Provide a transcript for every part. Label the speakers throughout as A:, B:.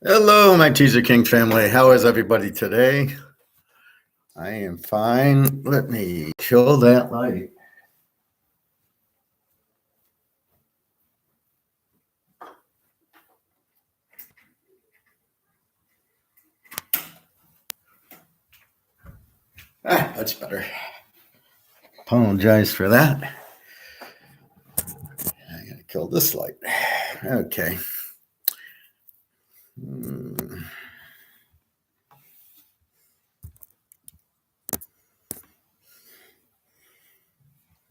A: Hello, my Teaserking family. How is everybody today? I am fine. Let me kill that light. That's better. Apologize for that. I gotta kill this light. Okay.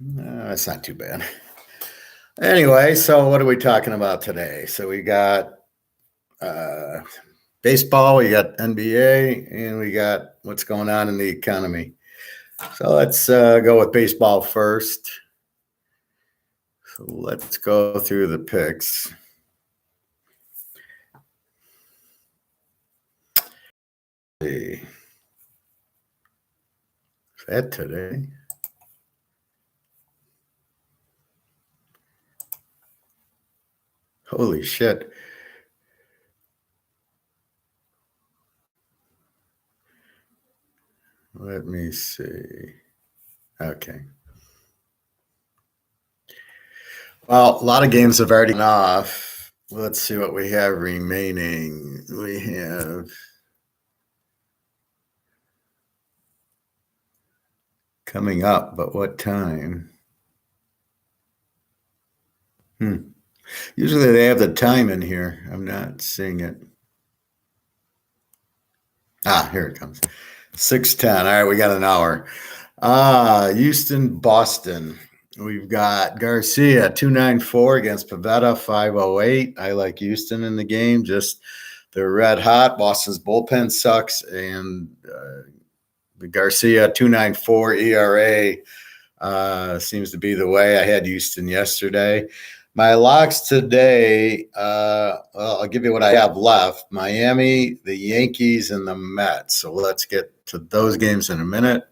A: That's not too bad. Anyway, so what are we talking about today? So we got baseball, we got NBA, and we got what's going on in the economy. So let's go with baseball first. So let's go through the picks. Is that today? Holy shit. Let me see. Okay. Well, a lot of games have already gone off. Let's see what we have remaining. We have coming up, but what time? Usually they have the time in here. I'm not seeing it. Here it comes. 6:10. All right, we got an hour. Houston, Boston. We've got Garcia 294 against Pavetta 508. I like Houston in the game. Just they're red hot. Boston's bullpen sucks, and the Garcia 294 ERA seems to be the way. I had Houston yesterday. My locks today, I'll give you what I have left. Miami, the Yankees, and the Mets. So let's get to those games in a minute.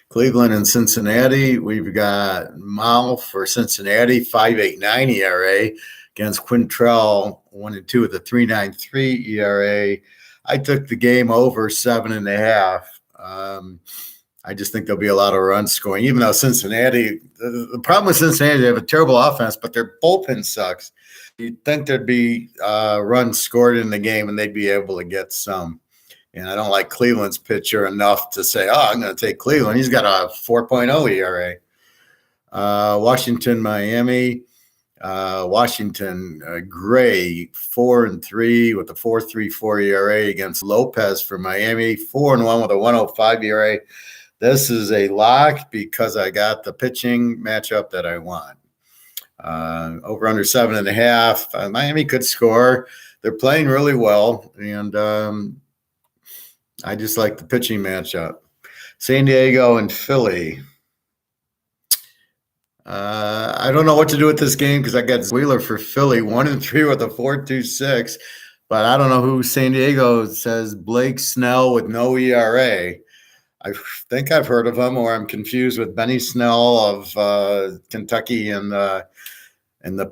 A: Cleveland and Cincinnati, we've got Mal for Cincinnati, 5.89 ERA against Quintrell, 1-2 with a 3.93 ERA. I took the game over 7.5. I just think there'll be a lot of runs scoring, even though Cincinnati, the problem with Cincinnati, they have a terrible offense, but their bullpen sucks. You'd think there'd be runs scored in the game and they'd be able to get some. And I don't like Cleveland's pitcher enough to say, I'm going to take Cleveland. He's got a 4.0 ERA. Washington, Miami. Washington, Gray, 4-3 with a 4.34 ERA against Lopez for Miami, 4-1 with a 1.05 ERA. This is a lock because I got the pitching matchup that I want. Over under 7.5. Miami could score. They're playing really well, and I just like the pitching matchup. San Diego and Philly. I don't know what to do with this game because I got Wheeler for Philly, 1-3 with a 4.26. But I don't know who San Diego says. Blake Snell with no ERA. I think I've heard of him, or I'm confused with Benny Snell of Kentucky and the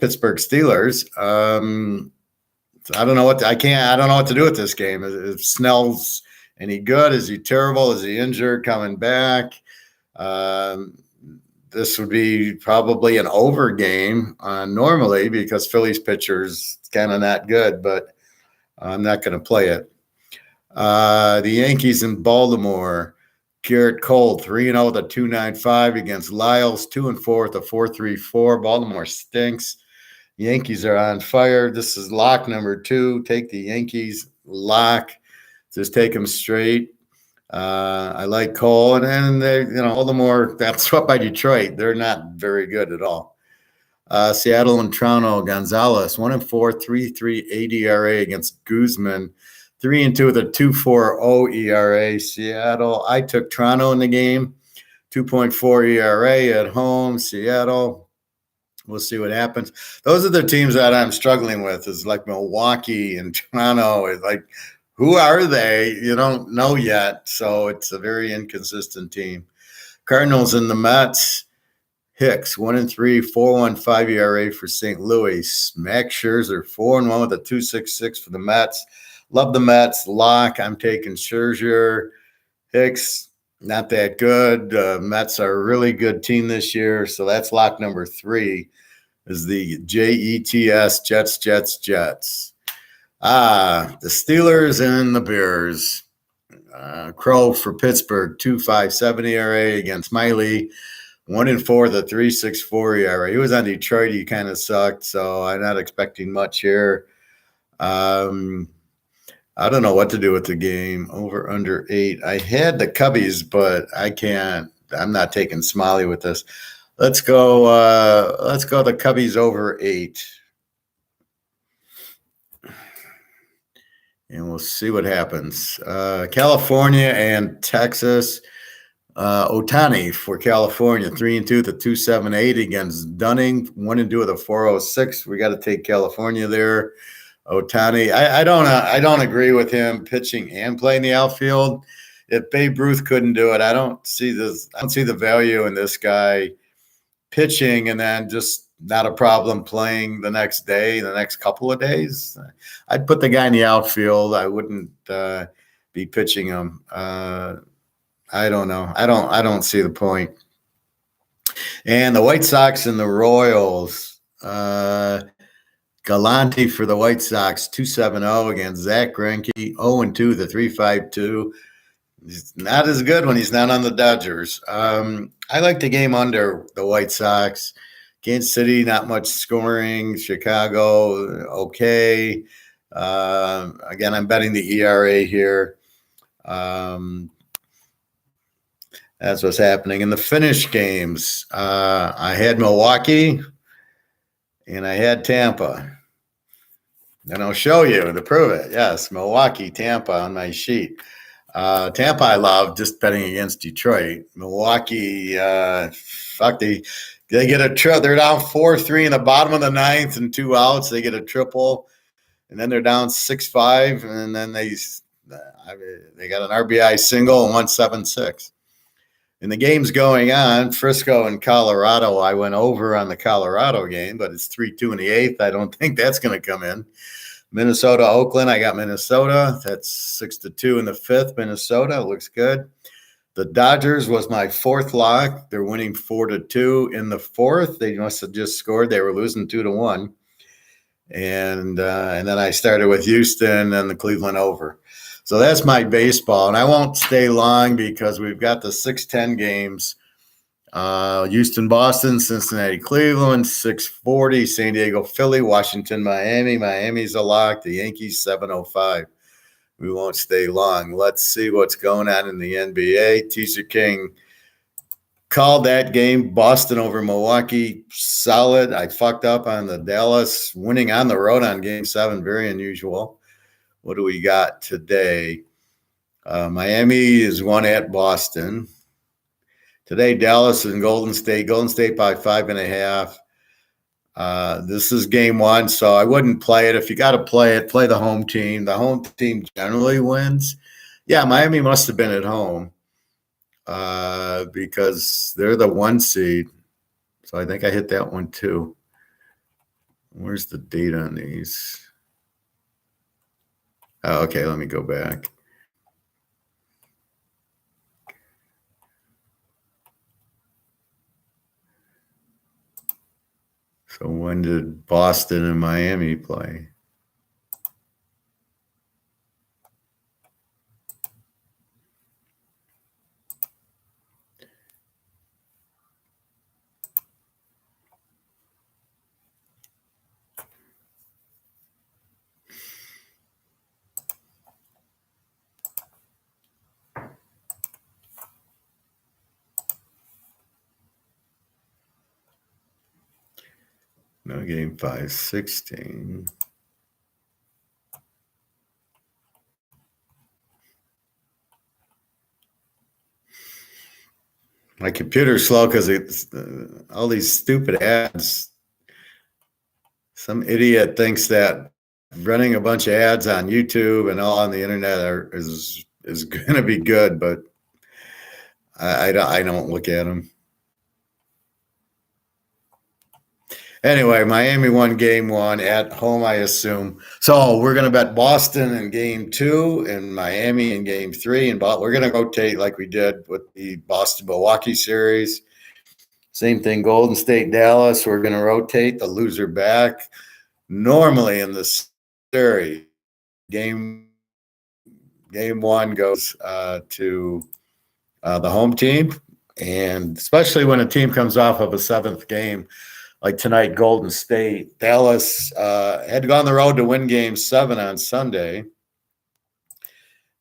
A: Pittsburgh Steelers. I don't know what I don't know what to do with this game. If Snell's any good? Is he terrible? Is he injured coming back? This would be probably an over game normally because Philly's pitcher's kind of not good, but I'm not going to play it. The Yankees in Baltimore. Garrett Cole, 3-0 with a 2.95 against Lyles, 2-4 with a 4.34. Baltimore stinks. Yankees are on fire. This is lock number 2. Take the Yankees lock. Just take them straight. I like Cole, and they, Baltimore got swept by Detroit. They're not very good at all. Seattle and Toronto, Gonzalez, 1-4, 3.38 ERA against Guzman, 3-2 with a 2.40 ERA. Seattle, I took Toronto in the game, 2.4 ERA at home. Seattle, we'll see what happens. Those are the teams that I'm struggling with. Is like Milwaukee and Toronto. Is like, who are they? You don't know yet. So it's a very inconsistent team. Cardinals and the Mets. Hicks, 1-3, 4.15 ERA for St. Louis. Max Scherzer, 4-1 with a 2.66 for the Mets. Love the Mets. Lock, I'm taking Scherzer. Hicks, not that good. Mets are a really good team this year. So that's lock number 3 is the Jets, Jets, Jets, Jets. The Steelers and the Bears. Crow for Pittsburgh, 2.57 ERA against Miley. 1-4, the 3.64 ERA. He was on Detroit. He kind of sucked, so I'm not expecting much here. I don't know what to do with the game. Over under 8. I had the Cubbies, but I can't. I'm not taking Smiley with this. Let's go. The Cubbies over 8. And we'll see what happens. California and Texas. Otani for California, 3-2 with a 2.78 against Dunning, 1-2 with a 4.06. We got to take California there. Otani, I don't agree with him pitching and playing the outfield. If Babe Ruth couldn't do it, I don't see the value in this guy pitching and then just not a problem playing the next day, the next couple of days. I'd put the guy in the outfield. I wouldn't be pitching him. I don't know. I don't see the point. And the White Sox and the Royals. Galante for the White Sox, 2.70 against Zach Greinke, 0-2, the 3.52. He's not as good when he's not on the Dodgers. I like the game under the White Sox. Kansas City, not much scoring. Chicago, okay. Again, I'm betting the ERA here. That's what's happening. In the finish games, I had Milwaukee and I had Tampa. And I'll show you to prove it. Yes, Milwaukee, Tampa on my sheet. Tampa I love, just betting against Detroit. Milwaukee, they get a triple. They're down 4-3 in the bottom of the 9th and 2 outs. They get a triple. And then they're down 6-5. And then they got an RBI single and 1.76. And the game's going on. Frisco and Colorado, I went over on the Colorado game, but it's 3-2 in the 8th. I don't think that's going to come in. Minnesota, Oakland, I got Minnesota. That's 6-2 in the 5th. Minnesota looks good. The Dodgers was my 4th lock. They're winning 4-2 in the 4th. They must have just scored. They were losing 2-1. And then I started with Houston and the Cleveland over. So that's my baseball. And I won't stay long because we've got the 6:10 games. Houston, Boston, Cincinnati, Cleveland, 6:40, San Diego, Philly, Washington, Miami. Miami's a lock. The Yankees, 7:05. We won't stay long. Let's see what's going on in the NBA. Teaserking called that game. Boston over Milwaukee, solid. I fucked up on the Dallas winning on the road on Game 7. Very unusual. What do we got today? Miami is 1 at Boston. Today, Dallas and Golden State. Golden State by 5.5. This is game 1, so I wouldn't play it. If you got to play it, play the home team. The home team generally wins. Yeah, Miami must have been at home because they're the 1 seed. So I think I hit that one too. Where's the date on these? Oh, okay, let me go back. So when did Boston and Miami play? No, game 5/16. My computer's slow because it's all these stupid ads. Some idiot thinks that running a bunch of ads on YouTube and all on the internet is going to be good, but I don't look at them. Anyway, Miami won game one at home, I assume. So we're going to bet Boston in game two and Miami in game three. And we're going to rotate like we did with the Boston-Milwaukee series. Same thing, Golden State, Dallas. We're going to rotate the loser back. Normally in the series, game one goes to the home team. And especially when a team comes off of a seventh game, like tonight, Golden State. Dallas had gone the road to win game 7 on Sunday.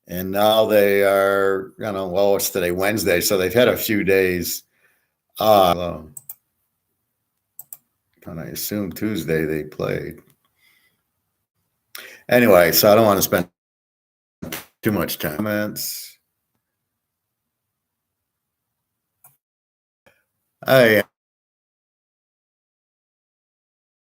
A: And now they are, well, it's today, Wednesday. So they've had a few days. And I assume Tuesday they played. Anyway, so I don't want to spend too much time. Comments.